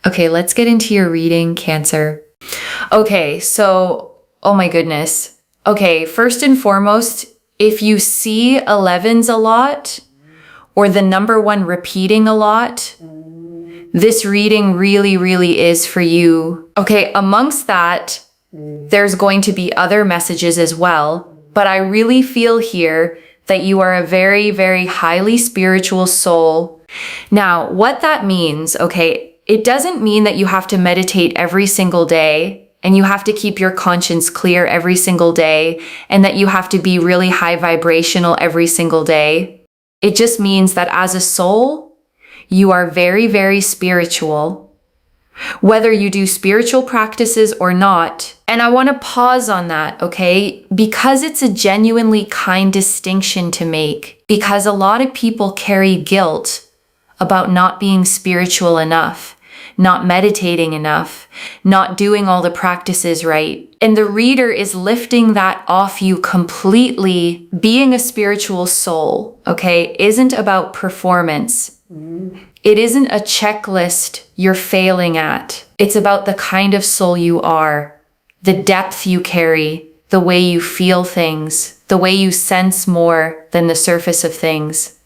Okay, let's get into your reading, Cancer. Okay, so, oh my goodness. Okay, first and foremost, if you see 11s a lot, or the number 1 repeating a lot, this reading really, really is for you. Okay, amongst that, there's going to be other messages as well, but I really feel here that you are a very, very highly spiritual soul. Now, what that means, okay, it doesn't mean that you have to meditate every single day and you have to keep your conscience clear every single day and that you have to be really high vibrational every single day. It just means that as a soul, you are very, very spiritual, whether you do spiritual practices or not. And I want to pause on that, okay? Because it's a genuinely kind distinction to make, because a lot of people carry guilt about not being spiritual enough, not meditating enough, not doing all the practices right. And the reader is lifting that off you completely. Being a spiritual soul, okay, isn't about performance. It isn't a checklist you're failing at. It's about the kind of soul you are, the depth you carry, the way you feel things, the way you sense more than the surface of things.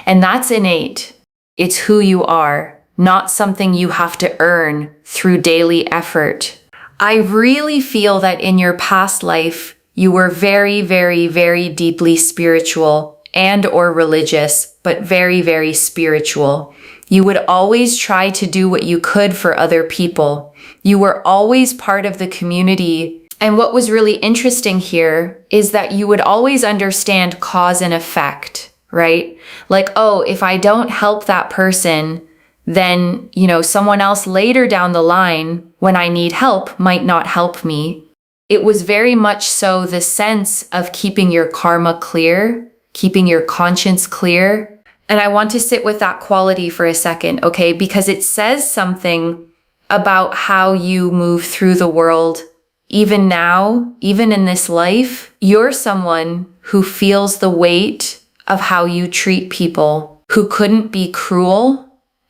And that's innate. It's who you are, not something you have to earn through daily effort. I really feel that in your past life, you were very, very, very deeply spiritual and or religious, but very, very spiritual. You would always try to do what you could for other people. You were always part of the community. And what was really interesting here is that you would always understand cause and effect, right? Like, oh, if I don't help that person, then, someone else later down the line, when I need help, might not help me. It was very much so the sense of keeping your karma clear, keeping your conscience clear. And I want to sit with that quality for a second, okay? Because it says something about how you move through the world. Even now, even in this life, you're someone who feels the weight of how you treat people, who couldn't be cruel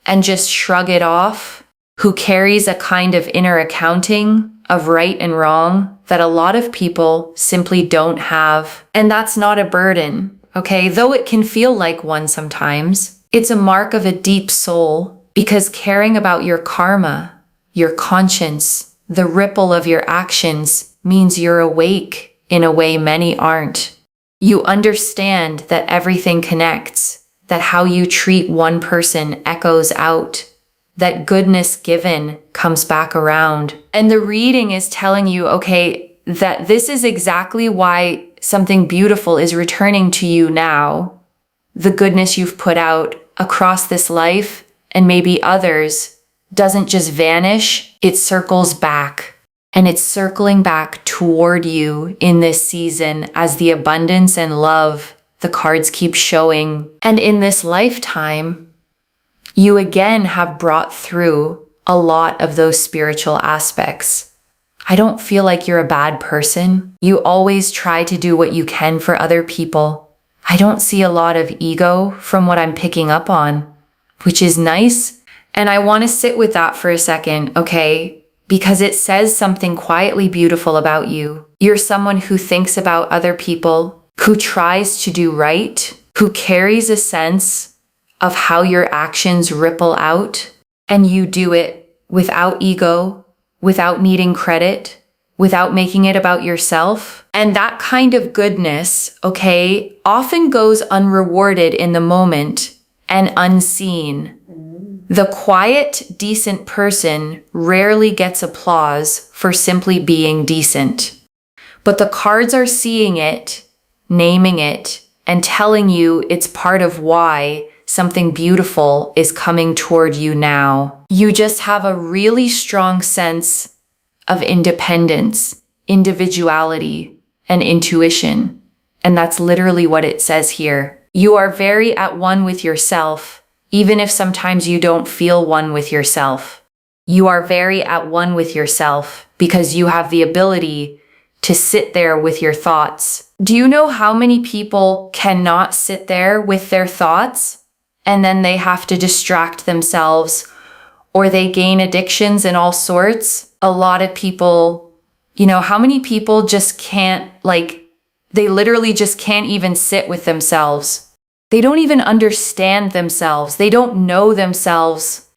and just shrug it off, who carries a kind of inner accounting of right and wrong that a lot of people simply don't have. And that's not a burden, okay? Though it can feel like one sometimes, it's a mark of a deep soul, because caring about your karma, your conscience, the ripple of your actions means you're awake in a way many aren't. You understand that everything connects, that how you treat one person echoes out, that goodness given comes back around. And the reading is telling you, okay, that this is exactly why something beautiful is returning to you now. The goodness you've put out across this life and maybe others doesn't just vanish, it circles back. And it's circling back toward you in this season as the abundance and love the cards keep showing. And in this lifetime, you again have brought through a lot of those spiritual aspects. I don't feel like you're a bad person. You always try to do what you can for other people. I don't see a lot of ego from what I'm picking up on, which is nice. And I want to sit with that for a second, okay? Because it says something quietly beautiful about you. You're someone who thinks about other people, who tries to do right, who carries a sense of how your actions ripple out, and you do it without ego, without needing credit, without making it about yourself. And that kind of goodness, okay, often goes unrewarded in the moment and unseen. The quiet, decent person rarely gets applause for simply being decent. But the cards are seeing it, naming it, and telling you it's part of why something beautiful is coming toward you now. You just have a really strong sense of independence, individuality, and intuition. And that's literally what it says here. You are very at one with yourself, even if sometimes you don't feel one with yourself. You are very at one with yourself because you have the ability to sit there with your thoughts. Do you know how many people cannot sit there with their thoughts and then they have to distract themselves or they gain addictions and all sorts. A lot of people, how many people just can't, they literally just can't even sit with themselves. They don't even understand themselves. They don't know themselves.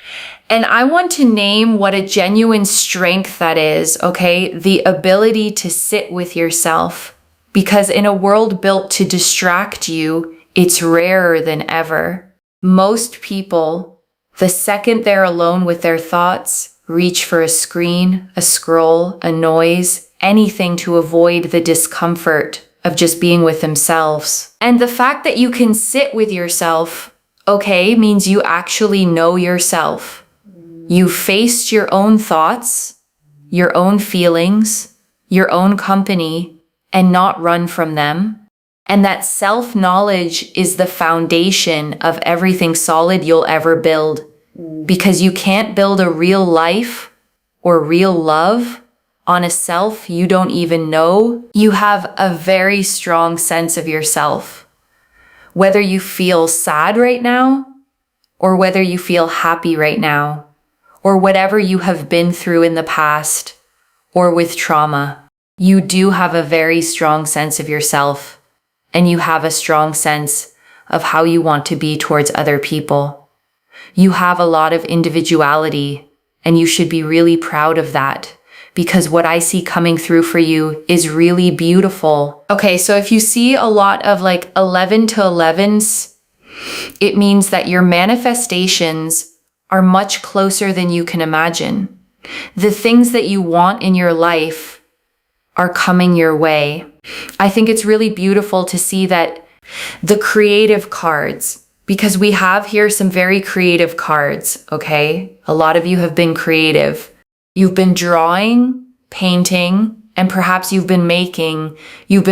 And I want to name what a genuine strength that is, okay? The ability to sit with yourself. Because in a world built to distract you, it's rarer than ever. Most people, the second they're alone with their thoughts, reach for a screen, a scroll, a noise, anything to avoid the discomfort of just being with themselves. And the fact that you can sit with yourself, okay, means you actually know yourself. You faced your own thoughts, your own feelings, your own company, and not run from them. And that self-knowledge is the foundation of everything solid you'll ever build. Because you can't build a real life or real love on a self you don't even know. You have a very strong sense of yourself. Whether you feel sad right now, or whether you feel happy right now, or whatever you have been through in the past, or with trauma, you do have a very strong sense of yourself, and you have a strong sense of how you want to be towards other people. You have a lot of individuality, and you should be really proud of that, because what I see coming through for you is really beautiful. Okay, so if you see a lot of 11 to 11s, it means that your manifestations are much closer than you can imagine. The things that you want in your life are coming your way. I think it's really beautiful to see that the creative cards, because we have here some very creative cards, okay? A lot of you have been creative. You've been drawing, painting, and perhaps you've been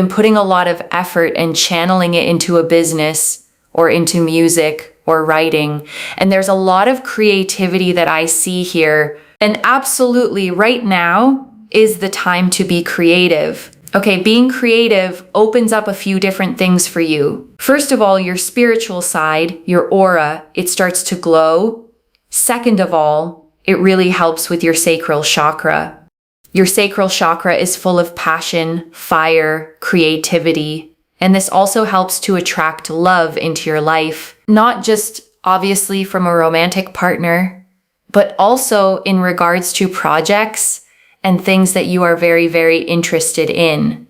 putting a lot of effort and channeling it into a business or into music or writing. And there's a lot of creativity that I see here. And absolutely right now is the time to be creative. Okay, being creative opens up a few different things for you. First of all, your spiritual side, your aura, it starts to glow. Second of all, it really helps with your sacral chakra. Your sacral chakra is full of passion, fire, creativity. And this also helps to attract love into your life, not just obviously from a romantic partner, but also in regards to projects and things that you are very, very interested in.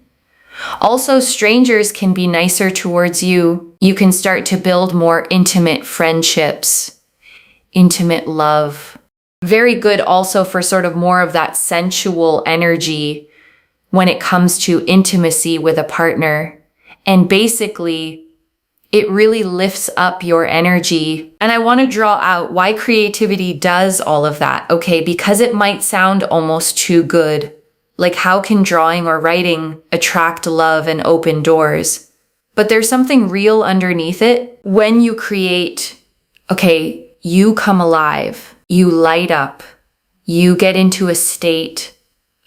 Also, strangers can be nicer towards you. You can start to build more intimate friendships, intimate love. Very good also for sort of more of that sensual energy when it comes to intimacy with a partner. And basically, it really lifts up your energy. And I want to draw out why creativity does all of that, okay? Because it might sound almost too good. Like, how can drawing or writing attract love and open doors? But there's something real underneath it. When you create, okay, you come alive, you light up, you get into a state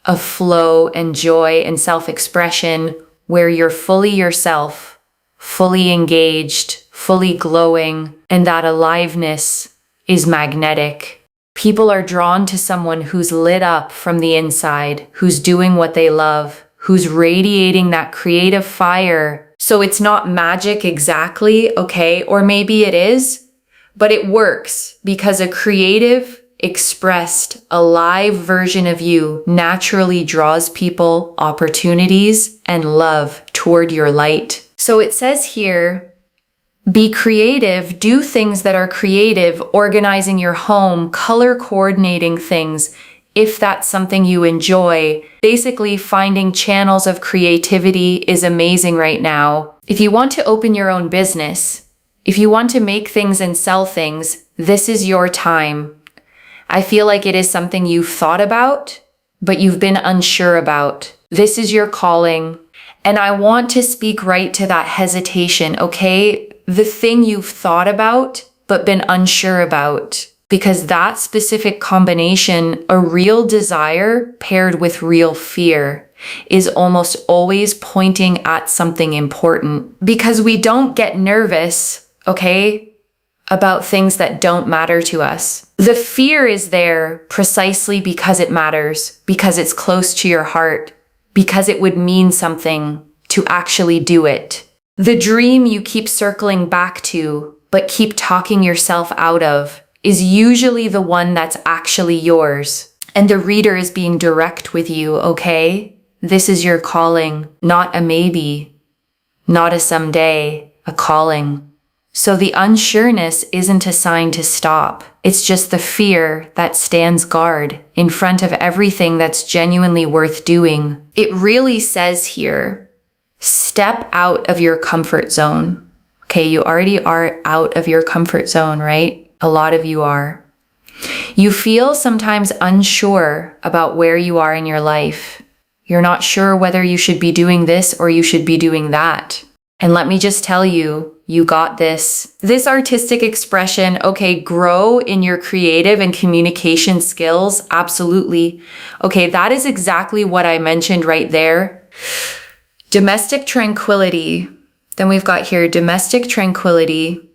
of flow and joy and self-expression where you're fully yourself, fully engaged, fully glowing, and that aliveness is magnetic. People are drawn to someone who's lit up from the inside, who's doing what they love, who's radiating that creative fire. So it's not magic exactly, okay? Or maybe it is, but it works because a creative, expressed, alive version of you naturally draws people, opportunities, and love toward your light. So it says here, be creative, do things that are creative, organizing your home, color coordinating things, if that's something you enjoy. Basically, finding channels of creativity is amazing right now. If you want to open your own business, if you want to make things and sell things, this is your time. I feel like it is something you've thought about, but you've been unsure about. This is your calling. And I want to speak right to that hesitation, okay? The thing you've thought about, but been unsure about. Because that specific combination, a real desire paired with real fear, is almost always pointing at something important. Because we don't get nervous, okay, about things that don't matter to us. The fear is there precisely because it matters, because it's close to your heart, because it would mean something to actually do it. The dream you keep circling back to, but keep talking yourself out of, is usually the one that's actually yours. And the reader is being direct with you, okay? This is your calling, not a maybe, not a someday, a calling. So the unsureness isn't a sign to stop. It's just the fear that stands guard in front of everything that's genuinely worth doing. It really says here, step out of your comfort zone. Okay, you already are out of your comfort zone, right? A lot of you are. You feel sometimes unsure about where you are in your life. You're not sure whether you should be doing this or you should be doing that. And let me just tell you, you got this. This artistic expression, okay, grow in your creative and communication skills. Absolutely. Okay, that is exactly what I mentioned right there. Domestic tranquility. Then we've got here domestic tranquility.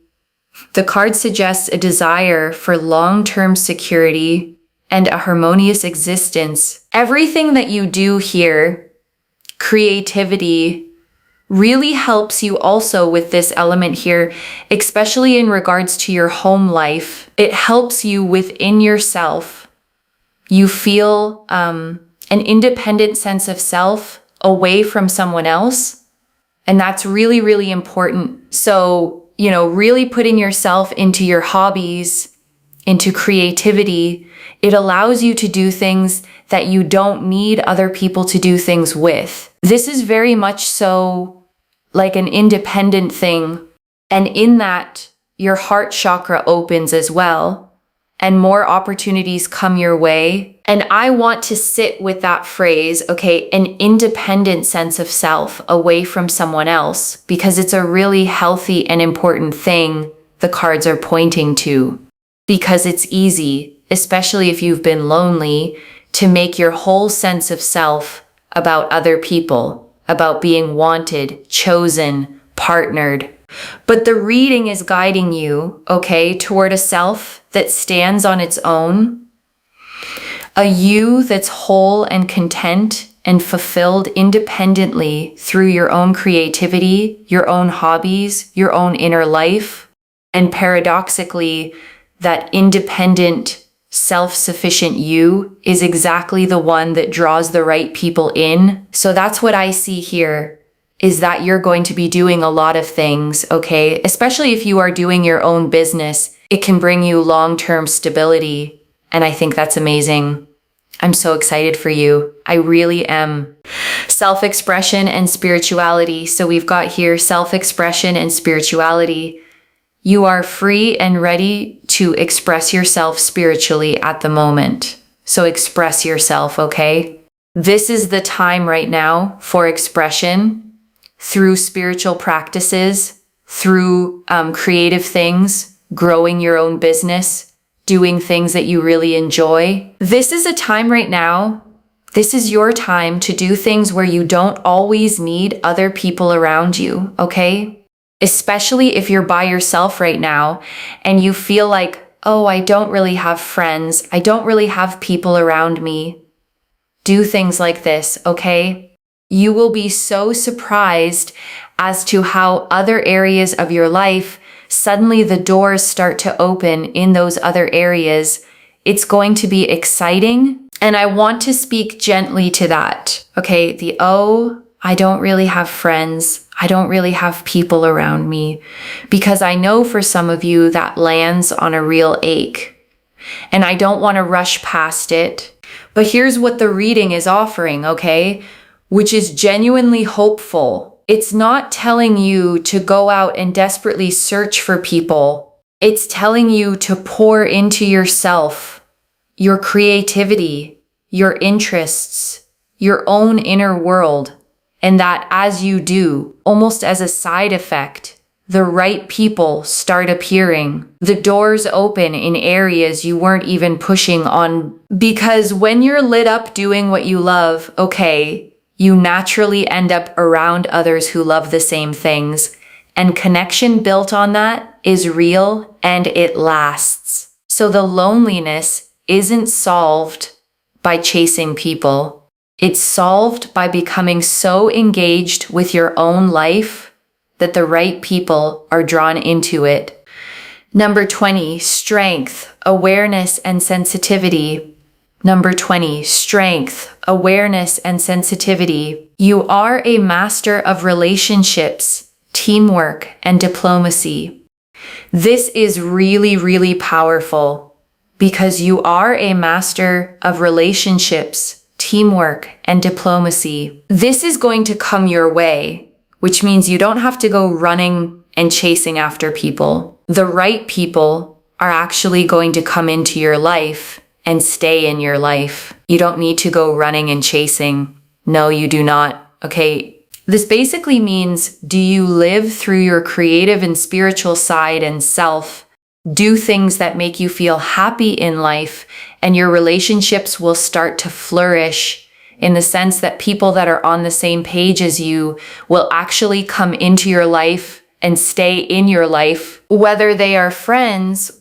The card suggests a desire for long-term security and a harmonious existence. Everything that you do here, creativity, really helps you also with this element here, especially in regards to your home life. It helps you within yourself. You feel an independent sense of self away from someone else. And that's really, really important. So, really putting yourself into your hobbies, into creativity, it allows you to do things that you don't need other people to do things with. This is very much so like an independent thing. And in that, your heart chakra opens as well, and more opportunities come your way. And I want to sit with that phrase, okay, an independent sense of self away from someone else, because it's a really healthy and important thing the cards are pointing to. Because it's easy, especially if you've been lonely, to make your whole sense of self about other people, about being wanted, chosen, partnered. But the reading is guiding you, okay, toward a self that stands on its own, a you that's whole and content and fulfilled independently through your own creativity, your own hobbies, your own inner life. And paradoxically, that independent, self-sufficient you is exactly the one that draws the right people in. So that's what I see here, is that you're going to be doing a lot of things, okay? Especially if you are doing your own business, it can bring you long-term stability. And I think that's amazing. I'm so excited for you. I really am. Self-expression and spirituality. So we've got here self-expression and spirituality. You are free and ready to express yourself spiritually at the moment. So express yourself, okay? This is the time right now for expression through spiritual practices, through creative things, growing your own business, doing things that you really enjoy. This is a time right now. This is your time to do things where you don't always need other people around you, okay? Especially if you're by yourself right now and you feel like, oh, I don't really have friends. I don't really have people around me. Do things like this, okay? You will be so surprised as to how other areas of your life, suddenly the doors start to open in those other areas. It's going to be exciting. And I want to speak gently to that, okay? I don't really have friends. I don't really have people around me, because I know for some of you that lands on a real ache, and I don't want to rush past it. But here's what the reading is offering, okay? Which is genuinely hopeful. It's not telling you to go out and desperately search for people. It's telling you to pour into yourself, your creativity, your interests, your own inner world. And that as you do, almost as a side effect, the right people start appearing. The doors open in areas you weren't even pushing on. Because when you're lit up doing what you love, okay, you naturally end up around others who love the same things. And connection built on that is real and it lasts. So the loneliness isn't solved by chasing people. It's solved by becoming so engaged with your own life that the right people are drawn into it. Number 20, strength, awareness, and sensitivity. Number 20, strength, awareness, and sensitivity. You are a master of relationships, teamwork, and diplomacy. This is really, really powerful because you are a master of relationships, teamwork, and diplomacy. This is going to come your way, which means you don't have to go running and chasing after people. The right people are actually going to come into your life and stay in your life. You don't need to go running and chasing. No, you do not. Okay. This basically means, do you live through your creative and spiritual side and self? Do things that make you feel happy in life, and your relationships will start to flourish in the sense that people that are on the same page as you will actually come into your life and stay in your life, whether they are friends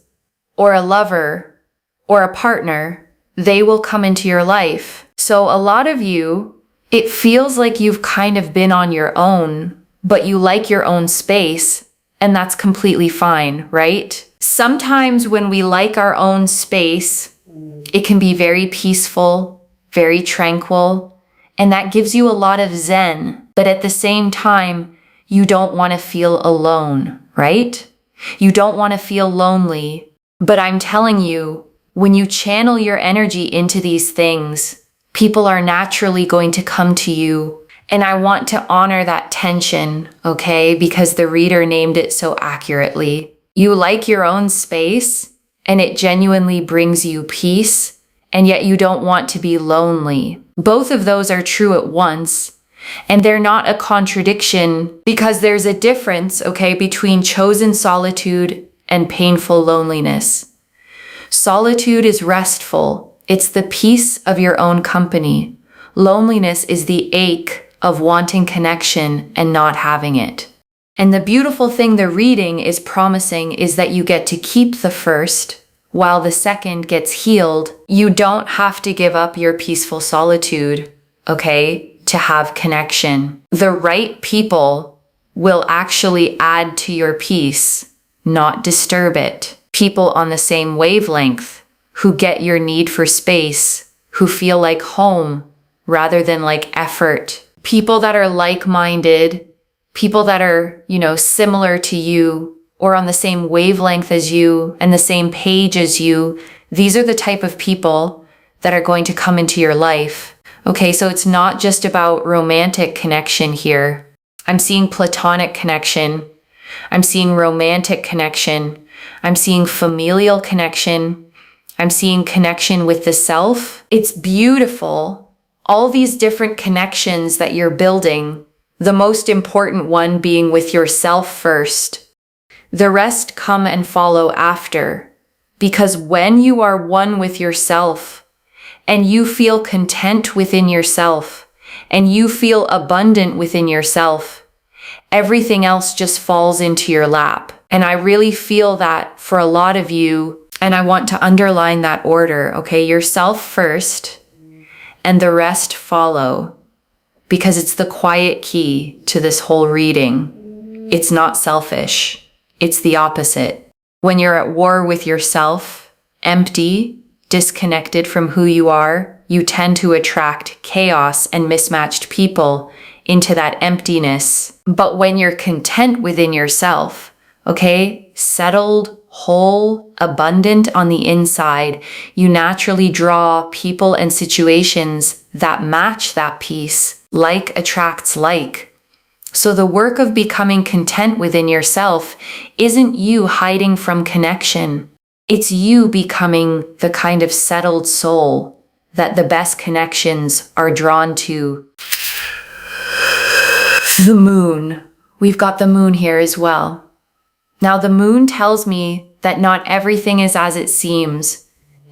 or a lover or a partner, they will come into your life. So a lot of you, it feels like you've kind of been on your own, but you like your own space, and that's completely fine, right? Sometimes when we like our own space, it can be very peaceful, very tranquil, and that gives you a lot of zen. But at the same time, you don't want to feel alone, right? You don't want to feel lonely. But I'm telling you, when you channel your energy into these things, people are naturally going to come to you. And I want to honor that tension, okay? Because the reader named it so accurately. You like your own space, and it genuinely brings you peace, and yet you don't want to be lonely. Both of those are true at once. And they're not a contradiction because there's a difference, okay, between chosen solitude and painful loneliness. Solitude is restful. It's the peace of your own company. Loneliness is the ache of wanting connection and not having it. And the beautiful thing the reading is promising is that you get to keep the first while the second gets healed. You don't have to give up your peaceful solitude, okay, to have connection. The right people will actually add to your peace, not disturb it. People on the same wavelength who get your need for space, who feel like home rather than like effort. People that are like-minded, people that are, similar to you or on the same wavelength as you and the same page as you. These are the type of people that are going to come into your life. Okay, so it's not just about romantic connection here. I'm seeing platonic connection. I'm seeing romantic connection. I'm seeing familial connection. I'm seeing connection with the self. It's beautiful. All these different connections that you're building, the most important one being with yourself first. The rest come and follow after. Because when you are one with yourself, and you feel content within yourself, and you feel abundant within yourself, everything else just falls into your lap. And I really feel that for a lot of you, and I want to underline that order, okay? Yourself first, and the rest follow, because it's the quiet key to this whole reading. It's not selfish. It's the opposite. When you're at war with yourself, empty, disconnected from who you are, you tend to attract chaos and mismatched people into that emptiness. But when you're content within yourself, okay, settled, whole, abundant on the inside, you naturally draw people and situations that match that peace. Like attracts like. So the work of becoming content within yourself isn't you hiding from connection. It's you becoming the kind of settled soul that the best connections are drawn to. The moon. We've got the moon here as well. Now the moon tells me that not everything is as it seems,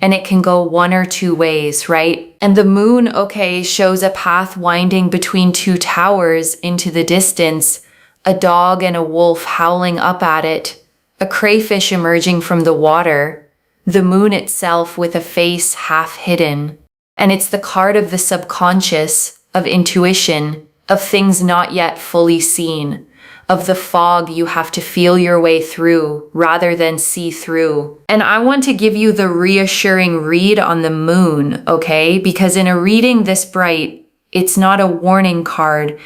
and it can go one or two ways, right? And the moon, okay, shows a path winding between two towers into the distance, a dog and a wolf howling up at it, a crayfish emerging from the water, the moon itself with a face half hidden. And it's the card of the subconscious, of intuition, of things not yet fully seen, of the fog you have to feel your way through rather than see through. And I want to give you the reassuring read on the moon, okay? Because in a reading this bright, it's not a warning card.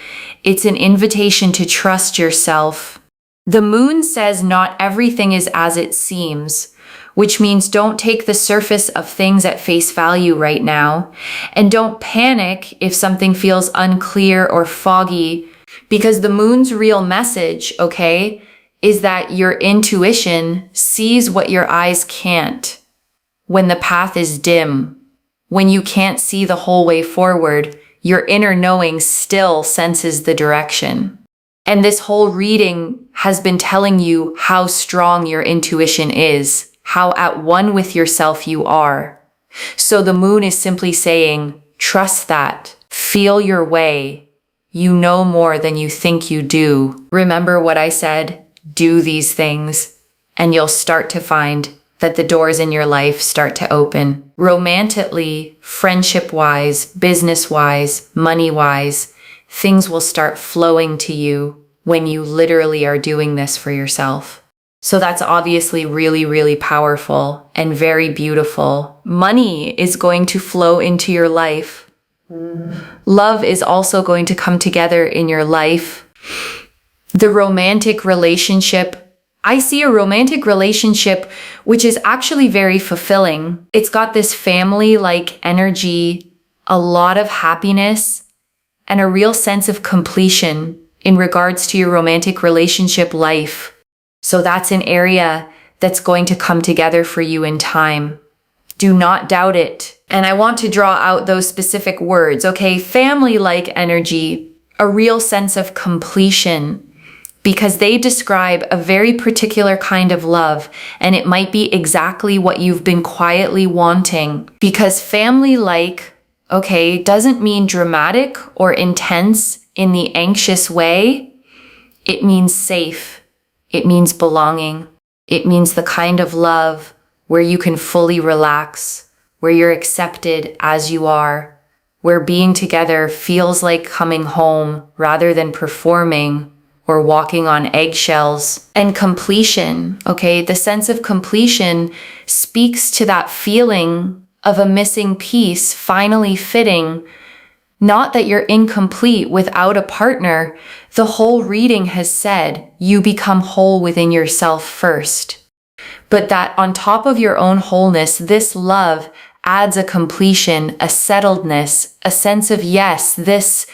It's an invitation to trust yourself. The moon says not everything is as it seems, which means don't take the surface of things at face value right now. And don't panic if something feels unclear or foggy, because the moon's real message, okay, is that your intuition sees what your eyes can't. When the path is dim, when you can't see the whole way forward, your inner knowing still senses the direction. And this whole reading has been telling you how strong your intuition is, how at one with yourself you are. So the moon is simply saying, trust that, feel your way. You know more than you think you do. Remember what I said? Do these things, and you'll start to find that the doors in your life start to open. Romantically, friendship-wise, business-wise, money-wise, things will start flowing to you when you literally are doing this for yourself. So that's obviously really, really powerful and very beautiful. Money is going to flow into your life. Love is also going to come together in your life. The romantic relationship, I see a romantic relationship which is actually very fulfilling. It's got this family-like energy, a lot of happiness, and a real sense of completion in regards to your romantic relationship life. So that's an area that's going to come together for you in time. Do not doubt it. And I want to draw out those specific words, okay? Family-like energy, a real sense of completion, because they describe a very particular kind of love, and it might be exactly what you've been quietly wanting. Because family-like, okay, doesn't mean dramatic or intense in the anxious way. It means safe. It means belonging. It means the kind of love where you can fully relax, where you're accepted as you are, where being together feels like coming home rather than performing or walking on eggshells. And completion, okay, the sense of completion speaks to that feeling of a missing piece finally fitting. Not that you're incomplete without a partner. The whole reading has said you become whole within yourself first. But that on top of your own wholeness, this love adds a completion, a settledness, a sense of yes, this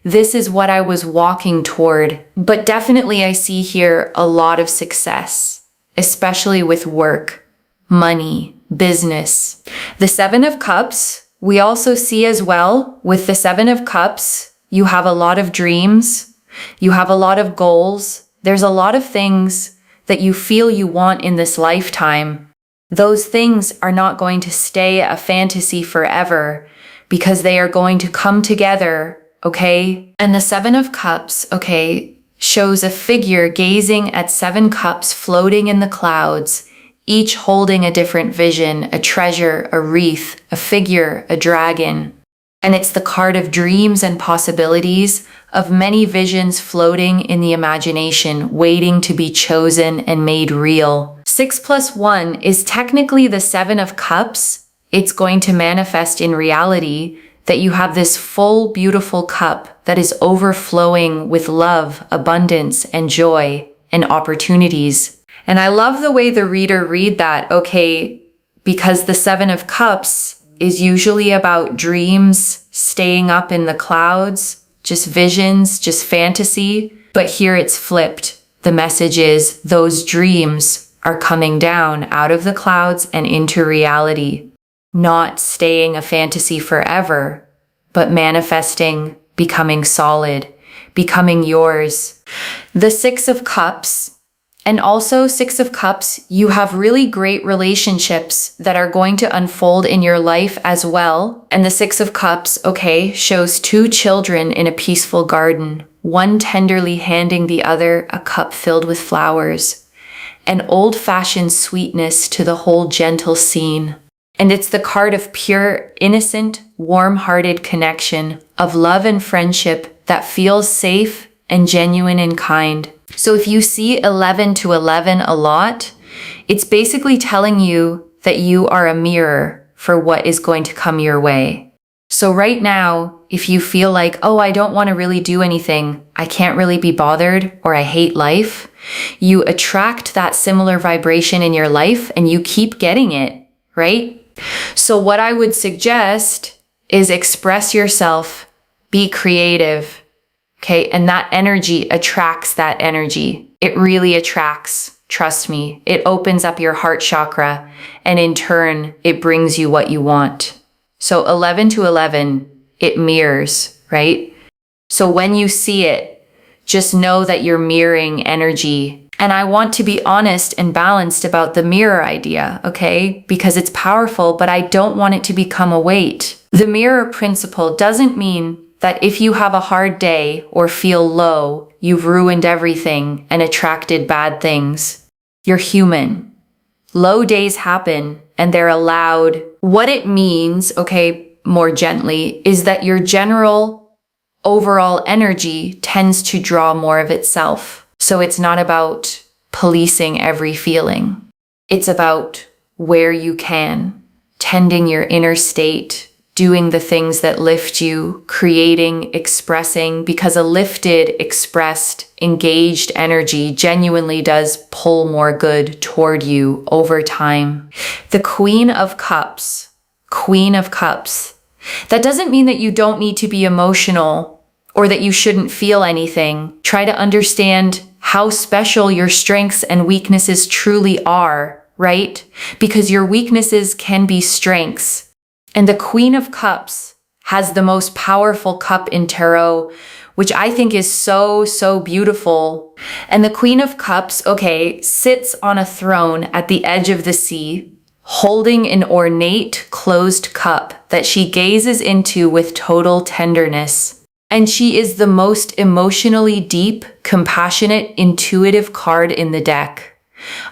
is what I was walking toward. But definitely I see here a lot of success, especially with work, money, business. The Seven of Cups, we also see as well with the Seven of Cups, you have a lot of dreams, you have a lot of goals. There's a lot of things that you feel you want in this lifetime. Those things are not going to stay a fantasy forever because they are going to come together, okay? And the Seven of Cups, okay, shows a figure gazing at 7 cups floating in the clouds, each holding a different vision, a treasure, a wreath, a figure, a dragon. And it's the card of dreams and possibilities, of many visions floating in the imagination, waiting to be chosen and made real. 6 + 1 is technically the 7 of Cups. It's going to manifest in reality that you have this full, beautiful cup that is overflowing with love, abundance, and joy, and opportunities. And I love the way the reader read that, okay, because the 7 of Cups is usually about dreams, staying up in the clouds, just visions, just fantasy. But here it's flipped. The message is those dreams are coming down out of the clouds and into reality, not staying a fantasy forever, but manifesting, becoming solid, becoming yours. The 6 of Cups, and also 6 of Cups, you have really great relationships that are going to unfold in your life as well. And the 6 of Cups, okay, shows 2 children in a peaceful garden. one tenderly handing the other a cup filled with flowers, an old-fashioned sweetness to the whole gentle scene. And it's the card of pure, innocent, warm-hearted connection, of love and friendship that feels safe and genuine and kind. So if you see 11 to 11 a lot, it's basically telling you that you are a mirror for what is going to come your way. So right now, if you feel like, oh, I don't want to really do anything, I can't really be bothered, or I hate life, you attract that similar vibration in your life and you keep getting it, right? So what I would suggest is express yourself, be creative, okay? And that energy attracts that energy. It really attracts, trust me. It opens up your heart chakra, and in turn, it brings you what you want. So 11 to 11, it mirrors, right? So when you see it, just know that you're mirroring energy. And I want to be honest and balanced about the mirror idea, okay? Because it's powerful, but I don't want it to become a weight. The mirror principle doesn't mean that if you have a hard day or feel low, you've ruined everything and attracted bad things. You're human. Low days happen and they're allowed. What it means, okay, more gently, is that your general overall energy tends to draw more of itself. So it's not about policing every feeling. It's about where you can, tending your inner state, doing the things that lift you, creating, expressing, because a lifted, expressed, engaged energy genuinely does pull more good toward you over time. The Queen of Cups. That doesn't mean that you don't need to be emotional or that you shouldn't feel anything. Try to understand how special your strengths and weaknesses truly are, right? Because your weaknesses can be strengths. And the Queen of Cups has the most powerful cup in tarot, which I think is so, so beautiful. And the Queen of Cups, okay, sits on a throne at the edge of the sea, holding an ornate closed cup that she gazes into with total tenderness. And she is the most emotionally deep, compassionate, intuitive card in the deck.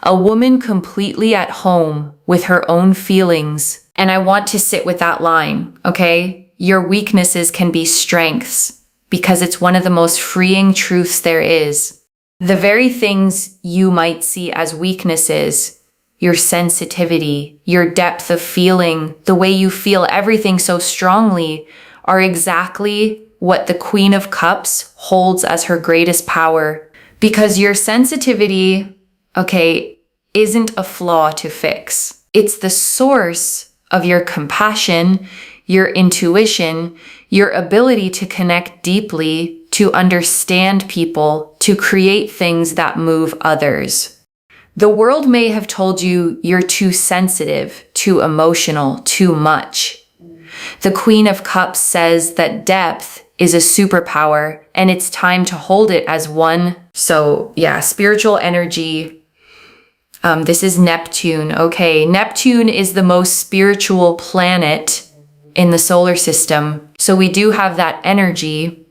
A woman completely at home with her own feelings. And I want to sit with that line, okay? Your weaknesses can be strengths because it's one of the most freeing truths there is. The very things you might see as weaknesses, your sensitivity, your depth of feeling, the way you feel everything so strongly, are exactly what the Queen of Cups holds as her greatest power. Because your sensitivity, okay, isn't a flaw to fix. It's the source of your compassion, your intuition, your ability to connect deeply, to understand people, to create things that move others. The world may have told you you're too sensitive, too emotional, too much. The Queen of Cups says that depth is a superpower and it's time to hold it as one. So yeah, spiritual energy. This is Neptune. Okay, Neptune is the most spiritual planet in the solar system. So we do have that energy,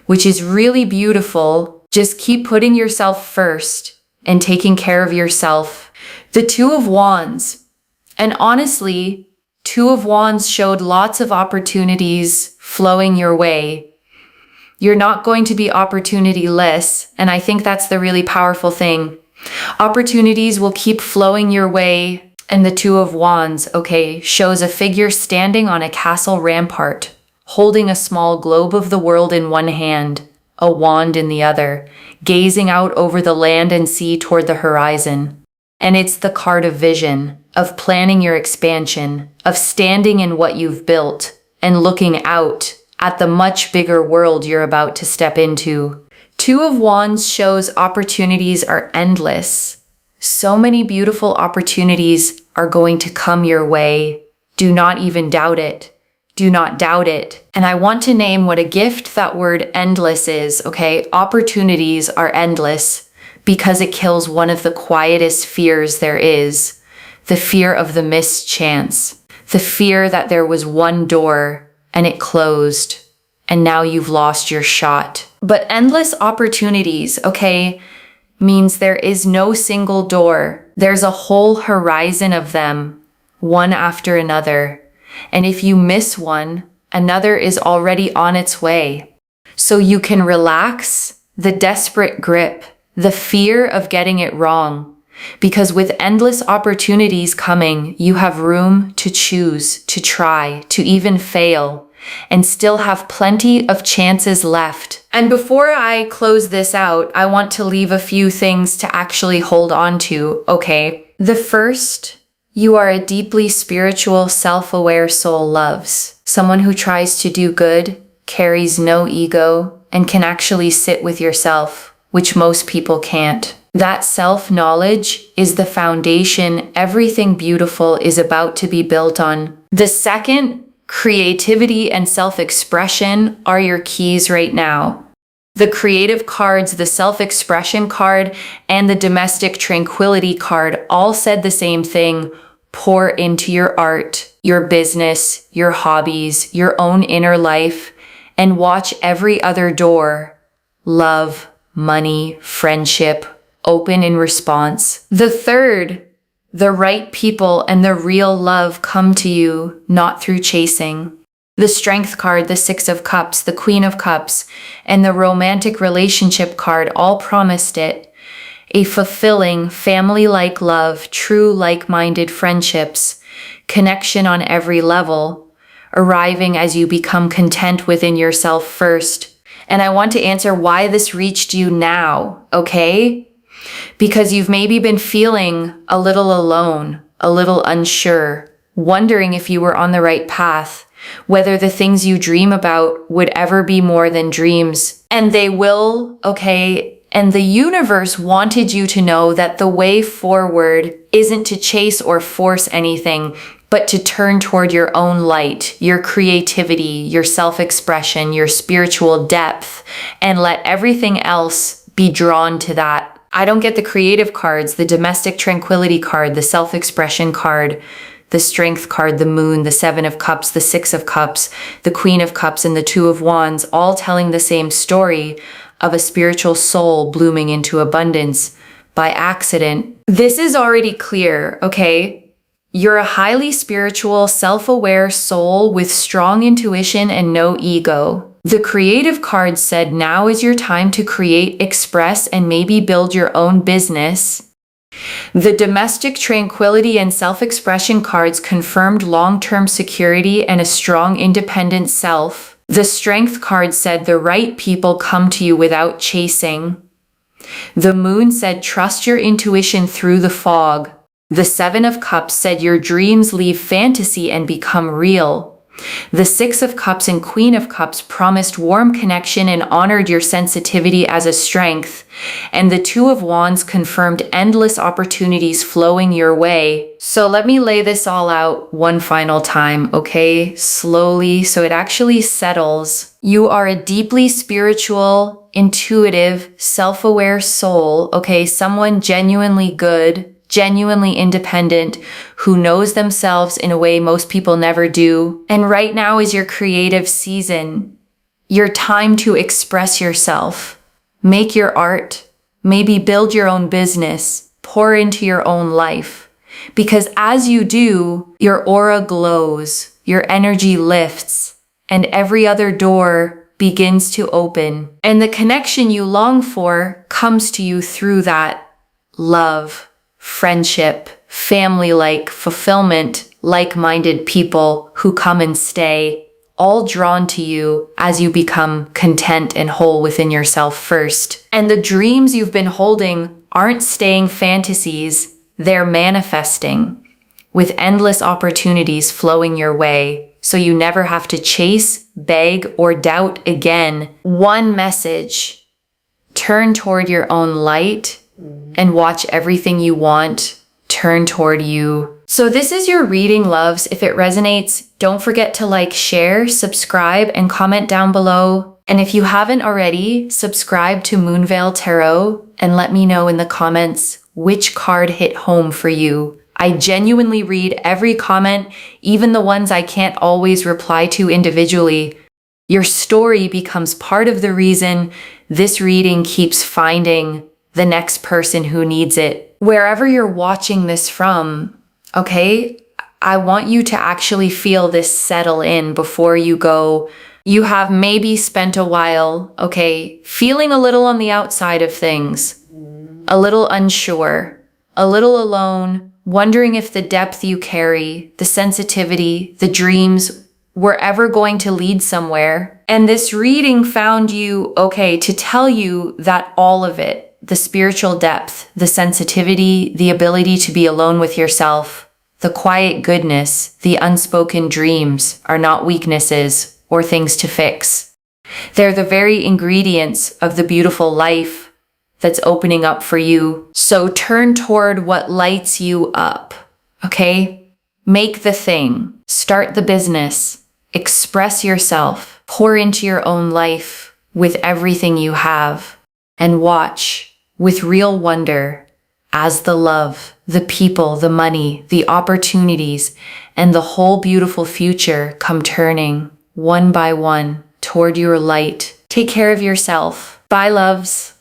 which is really beautiful. Just keep putting yourself first and taking care of yourself. The Two of Wands. And honestly, Two of Wands showed lots of opportunities flowing your way. You're not going to be opportunity-less, and I think that's the really powerful thing. Opportunities will keep flowing your way, and the Two of Wands, okay, shows a figure standing on a castle rampart, holding a small globe of the world in one hand, a wand in the other, gazing out over the land and sea toward the horizon. And it's the card of vision, of planning your expansion, of standing in what you've built, and looking out at the much bigger world you're about to step into. Two of Wands shows opportunities are endless. So many beautiful opportunities are going to come your way. Do not even doubt it. Do not doubt it. And I want to name what a gift that word endless is, okay? Opportunities are endless because it kills one of the quietest fears there is. The fear of the missed chance. The fear that there was one door and it closed and now you've lost your shot. But endless opportunities, okay, means there is no single door. There's a whole horizon of them, one after another. And if you miss one, another is already on its way. So you can relax the desperate grip, the fear of getting it wrong. Because with endless opportunities coming, you have room to choose, to try, to even fail, and still have plenty of chances left. And before I close this out, I want to leave a few things to actually hold on to, okay? The first, you are a deeply spiritual, self-aware soul loves. Someone who tries to do good, carries no ego, and can actually sit with yourself, which most people can't. That self-knowledge is the foundation everything beautiful is about to be built on. The second, creativity and self-expression are your keys right now. The creative cards, the self-expression card, and the domestic tranquility card all said the same thing. Pour into your art, your business, your hobbies, your own inner life, and watch every other door, love, money, friendship, open in response. The third, the right people and the real love come to you, not through chasing. The Strength card, the Six of Cups, the Queen of Cups, and the Romantic Relationship card all promised it. A fulfilling, family-like love, true like-minded friendships, connection on every level, arriving as you become content within yourself first. And I want to answer why this reached you now, okay? Because you've maybe been feeling a little alone, a little unsure, wondering if you were on the right path, whether the things you dream about would ever be more than dreams. And they will, okay? And the universe wanted you to know that the way forward isn't to chase or force anything, but to turn toward your own light, your creativity, your self-expression, your spiritual depth, and let everything else be drawn to that. I don't get the creative cards, the domestic tranquility card, the self-expression card, the Strength card, the Moon, the Seven of Cups, the Six of Cups, the Queen of Cups, and the Two of Wands, all telling the same story of a spiritual soul blooming into abundance by accident. This is already clear, okay? You're a highly spiritual, self-aware soul with strong intuition and no ego. The creative card said now is your time to create, express, and maybe build your own business. The domestic tranquility and self-expression cards confirmed long-term security and a strong independent self. The Strength card said the right people come to you without chasing. The Moon said trust your intuition through the fog. The Seven of Cups said your dreams leave fantasy and become real. The Six of Cups and Queen of Cups promised warm connection and honored your sensitivity as a strength. And the Two of Wands confirmed endless opportunities flowing your way. So let me lay this all out one final time, okay? Slowly, so it actually settles. You are a deeply spiritual, intuitive, self-aware soul, okay? Someone genuinely good, genuinely independent, who knows themselves in a way most people never do. And right now is your creative season, your time to express yourself, make your art, maybe build your own business, pour into your own life. Because as you do, your aura glows, your energy lifts, and every other door begins to open. And the connection you long for comes to you through that love, friendship, family-like fulfillment, like-minded people who come and stay, all drawn to you as you become content and whole within yourself first. And the dreams you've been holding aren't staying fantasies, they're manifesting with endless opportunities flowing your way, so you never have to chase, beg, or doubt again. One message: turn toward your own light and watch everything you want turn toward you. So this is your reading, loves. If it resonates, don't forget to like, share, subscribe, and comment down below. And if you haven't already, subscribe to Moonveil Tarot and let me know in the comments which card hit home for you. I genuinely read every comment, even the ones I can't always reply to individually. Your story becomes part of the reason this reading keeps finding the next person who needs it. Wherever you're watching this from, okay, I want you to actually feel this settle in before you go. You have maybe spent a while, okay, feeling a little on the outside of things, a little unsure, a little alone, wondering if the depth you carry, the sensitivity, the dreams were ever going to lead somewhere. And this reading found you, okay, to tell you that all of it, the spiritual depth, the sensitivity, the ability to be alone with yourself, the quiet goodness, the unspoken dreams are not weaknesses or things to fix. They're the very ingredients of the beautiful life that's opening up for you. So turn toward what lights you up, okay? Make the thing, start the business, express yourself, pour into your own life with everything you have, and watch with real wonder as the love, the people, the money, the opportunities, and the whole beautiful future come turning one by one toward your light. Take care of yourself. Bye, loves.